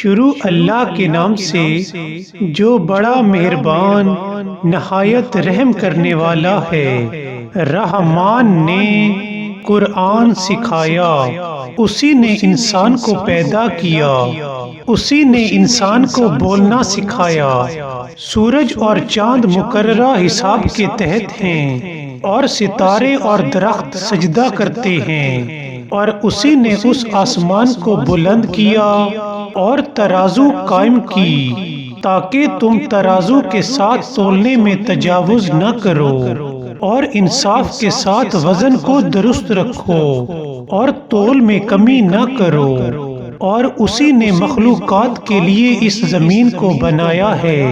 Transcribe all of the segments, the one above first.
شروع اللہ کے نام سے جو بڑا مہربان نہایت رحم کرنے والا ہے۔ رحمان نے قرآن سکھایا، اسی نے انسان کو پیدا کیا، اسی نے انسان کو بولنا سکھایا۔ سورج اور چاند مقررہ حساب کے تحت ہیں اور ستارے اور درخت سجدہ کرتے ہیں، اور اسی نے اس آسمان کو بلند کیا اور ترازو قائم کی تاکہ تم ترازو کے ساتھ تولنے میں تجاوز نہ کرو، اور انصاف کے ساتھ وزن کو درست رکھو اور تول میں کمی نہ کرو۔ اور اسی نے مخلوقات کے لیے اس زمین کو بنایا ہے،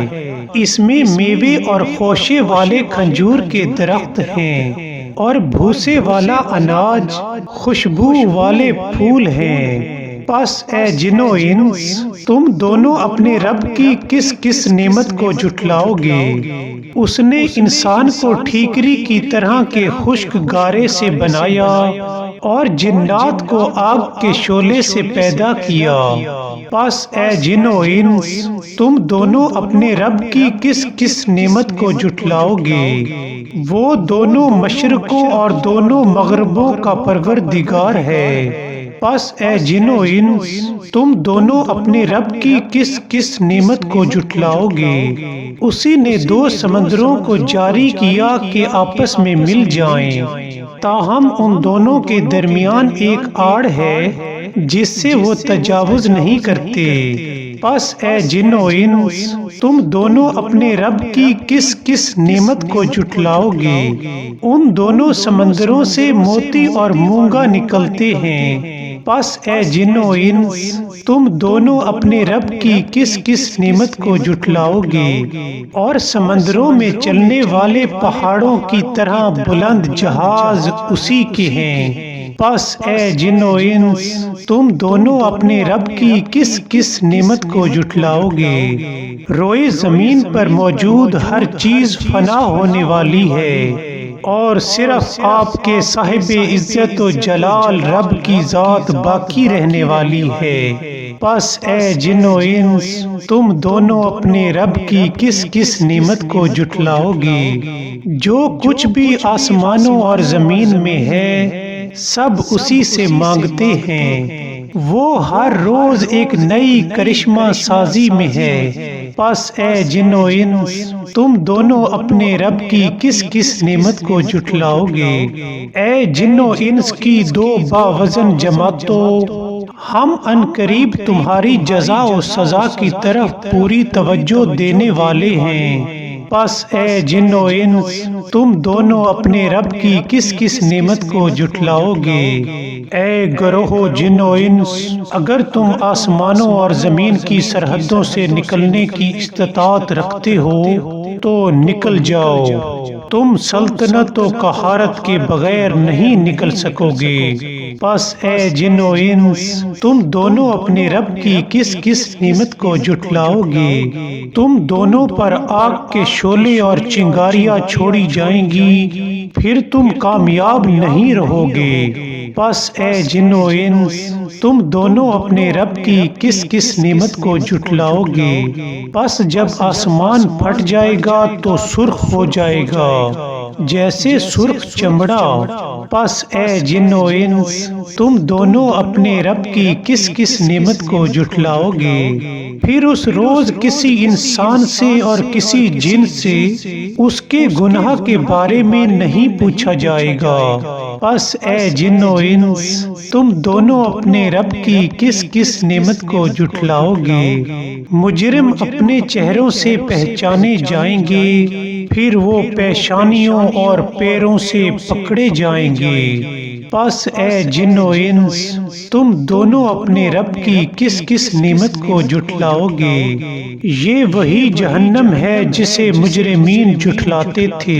اس میں میوے اور خوشے والے کھجور کے درخت ہیں اور بھوسے والا اناج، خوشبو والے پھول ہیں۔ پس اے جن و انس، تم دونوں اپنے رب کی کس کس نعمت کو جھٹلاؤ گے؟ اس نے انسان کو ٹھیکری کی طرح کے خشک گارے سے بنایا اور جنات کو آگ کے شعلے سے پیدا کیا۔ پس اے جن و انس، تم دونوں اپنے رب کی کس کس نعمت کو جھٹلاؤ گے؟ وہ دونوں مشرقوں اور دونوں مغربوں کا پروردگار ہے۔ پس اے جن و انس، تم دونوں اپنے رب کی کس کس نعمت کو جھٹلاؤ گے؟ اسی نے دو سمندروں کو جاری کیا کہ آپس میں مل جائیں، تاہم ان دونوں کے درمیان ایک آڑ ہے جس سے وہ تجاوز نہیں کرتے۔ پس اے جن و انس، تم دونوں اپنے رب کی کس کس نعمت کو جھٹلاؤ گے؟ ان دونوں سمندروں سے موتی اور مونگا نکلتے ہیں۔ پس اے جن و انس، تم دونوں اپنے رب کی کس کس نعمت کو جھٹلاؤ گے؟ اور سمندروں میں چلنے والے پہاڑوں کی طرح بلند جہاز اسی کے ہیں۔ پس اے جن و انس، تم دونوں اپنے رب کی کس کس نعمت کو جھٹلاؤ گے؟ روئے زمین پر موجود ہر چیز فنا ہونے والی ہے، اور صرف آپ کے صاحب عزت و جلال رب کی ذات باقی رہنے والی ہے۔ پس اے جن و انس، تم دونوں اپنے رب کی کس کس نعمت کو جھٹلاؤ گے؟ جو کچھ بھی آسمانوں اور زمین میں ہے سب اسی سے مانگتے ہیں، وہ ہر روز ایک نئی کرشمہ سازی میں ہے۔ پس اے جن و انس، تم دونوں اپنے رب کی کس کس نعمت کو جھٹلاؤ گے؟ اے جن و انس کی دو باوزن جماعتوں، ہم عنقریب تمہاری جزا و سزا کی طرف پوری توجہ دینے والے ہیں۔ پس اے جن و انس، تم دونوں اپنے رب کی کس کس نعمت کو جھٹلاؤ گے؟ اے گروہ جن و انس، اگر تم آسمانوں اور زمین کی سرحدوں سے نکلنے کی استطاعت رکھتے ہو تو نکل جاؤ، تم سلطنت و قہارت کے بغیر نہیں نکل سکو گے۔ پس اے جن و انس، تم دونوں اپنے رب کی کس کس نعمت کو جھٹلاؤ گے؟ تم دونوں پر آگ کے شعلے اور چنگاریاں چھوڑی جائیں گی، پھر تم کامیاب نہیں رہو گے۔ پس اے جن و انس، تم دونوں اپنے رب کی کس کس نعمت کو جھٹلاؤ گے؟ پس جب آسمان پھٹ جائے گا تو سرخ ہو جائے گا جیسے سرخ چمڑا۔ پس اے جن و انس، تم دونوں اپنے رب کی کس کس نعمت کو جھٹلاؤ گے؟ پھر اس روز کسی انسان سے اور کسی جن سے اس کے گناہ کے بارے میں نہیں پوچھا جائے گا۔ پس اے جن و انس، تم دونوں اپنے رب کی کس کس نعمت کو جھٹلاؤ گے؟ مجرم اپنے چہروں سے پہچانے جائیں گے، پھر وہ پیشانیوں اور پیروں سے پکڑے جائیں گے۔ پس اے جن و انس، تم دونوں اپنے رب کی کس کس نعمت کو جھٹلاؤ گے؟ یہ وہی جہنم ہے جسے مجرمین جھٹلاتے تھے،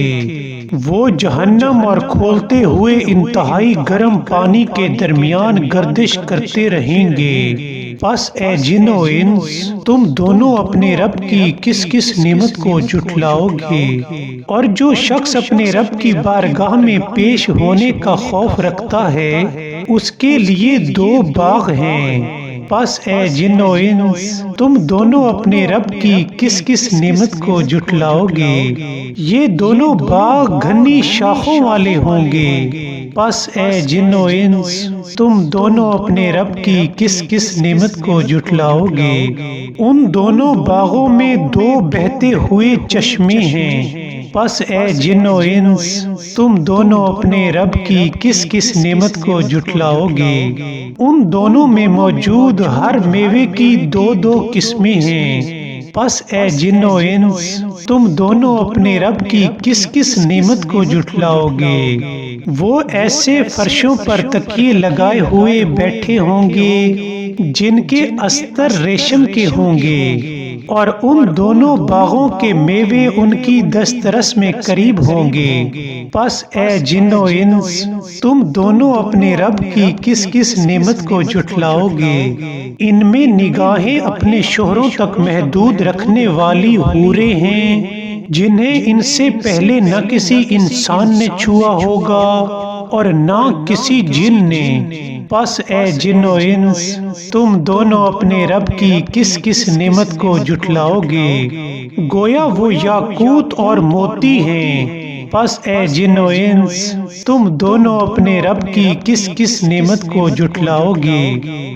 وہ جہنم اور کھولتے ہوئے انتہائی گرم پانی کے درمیان گردش کرتے رہیں گے۔ پس اے جن و انس، تم دونوں اپنے رب کی کس کس نعمت کو جھٹلاؤ گے؟ اور جو شخص اپنے رب کی بارگاہ میں پیش ہونے کا خوف رکھتا ہے اس کے لیے دو باغ ہیں، پس اے جن و انس تم دونوں اپنے رب کی کس کس نعمت کو جھٹلاؤ گے؟ یہ دونوں باغ گھنی شاخوں والے ہوں گے۔ پس اے جن و انس تم دونوں اپنے رب کی کس کس نعمت کو جھٹلاؤ گے؟ ان دونوں باغوں میں دو بہتے ہوئے چشمے ہیں۔ پس اے جن و انس تم دونوں اپنے رب کی کس کس نعمت کو جھٹلاؤ گے؟ ان دونوں میں موجود ہر میوے کی دو دو قسمیں ہیں۔ پس اے جن و انس تم دونوں اپنے رب کی کس کس نعمت کو جھٹلاؤ گے؟ وہ ایسے فرشوں پر تکیے لگائے ہوئے بیٹھے ہوں گے جن کے استر ریشم کے ہوں گے، اور ان دونوں باغوں کے میوے ان کی دسترس میں قریب ہوں گے۔ پس اے جن و انس تم دونوں اپنے رب کی کس کس نعمت کو جھٹلاؤ گے؟ ان میں نگاہیں اپنے شوہروں تک محدود رکھنے والی حوریں ہیں جنہیں ان سے پہلے نہ کسی انسان نے چھوا ہوگا اور نہ کسی جن نے۔ پس اے جن و انس تم دونوں اپنے رب کی کس کس نعمت کو جھٹلاؤ گے؟ گویا وہ یاقوت اور موتی ہیں۔ پس اے جن و انس تم دونوں اپنے رب کی کس کس نعمت کو جھٹلاؤ گے؟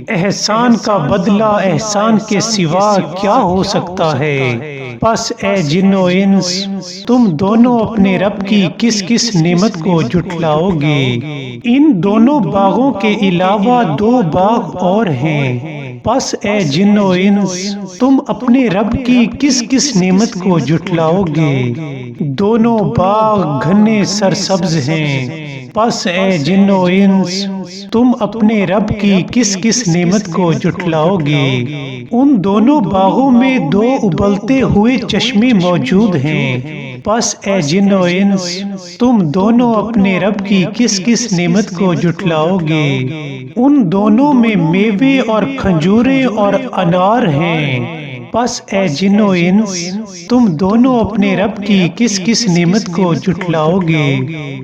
احسان کا بدلہ احسان کے سوا کیا ہو سکتا ہے؟ پس اے جن و انس تم دونوں اپنے رب کی کس کس نعمت کو جھٹلاؤ گے؟ ان دونوں باغوں کے علاوہ دو باغ اور ہیں۔ پس اے جن و انس تم اپنے رب کی کس کس نعمت کو جھٹلاؤ گے؟ دونوں باغ گھنے سرسبز ہیں۔ پس اے جن و انس تم اپنے رب کی کس کس نعمت کو جھٹلاؤ گے؟ ان دونوں باغوں میں دو ابلتے ہوئے چشمے موجود ہیں۔ پس اے جن و انس تم دونوں اپنے رب کی کس کس نعمت کو جھٹلاؤ گے؟ ان دونوں میں میوے اور کھجوریں اور انار ہیں۔ پس اے جن و انس تم دونوں اپنے رب کی کس کس نعمت کو جھٹلاؤ گے؟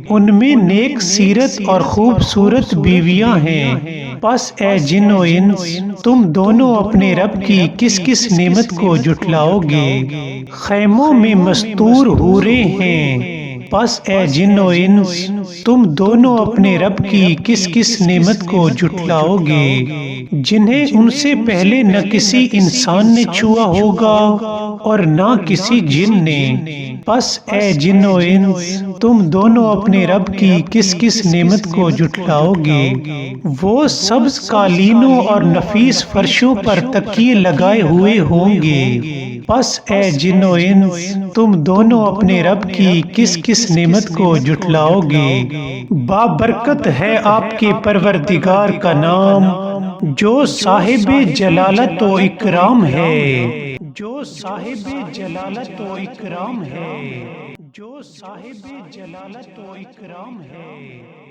ان میں نیک سیرت اور خوبصورت بیویاں ہیں۔ پس اے جن و انس تم دونوں اپنے رب کی کس کس نعمت کو جھٹلاؤ گے؟ خیموں میں مستور حوریں ہیں۔ پس اے جن و انس تم دونوں اپنے رب کی کس کس نعمت کو جھٹلاؤ گے جنہیں ان سے پہلے نہ کسی انسان نے چھوا ہوگا اور نہ کسی جن نے۔ پس اے جن و انس تم دونوں اپنے رب کی کس کس نعمت کو جھٹلاؤ گے؟ وہ سبز قالینوں اور نفیس فرشوں پر تکیے لگائے ہوئے ہوں گے۔ پس اے جن و انس تم دونوں اپنے رب کی کس کس نعمت کو جھٹلاؤ گے؟ بابرکت ہے آپ کے پروردگار کا نام جو صاحب جلالت و اکرام ہے، جو صاحب جلالت و اکرام ہے، جو صاحب جلالت و اکرام ہے۔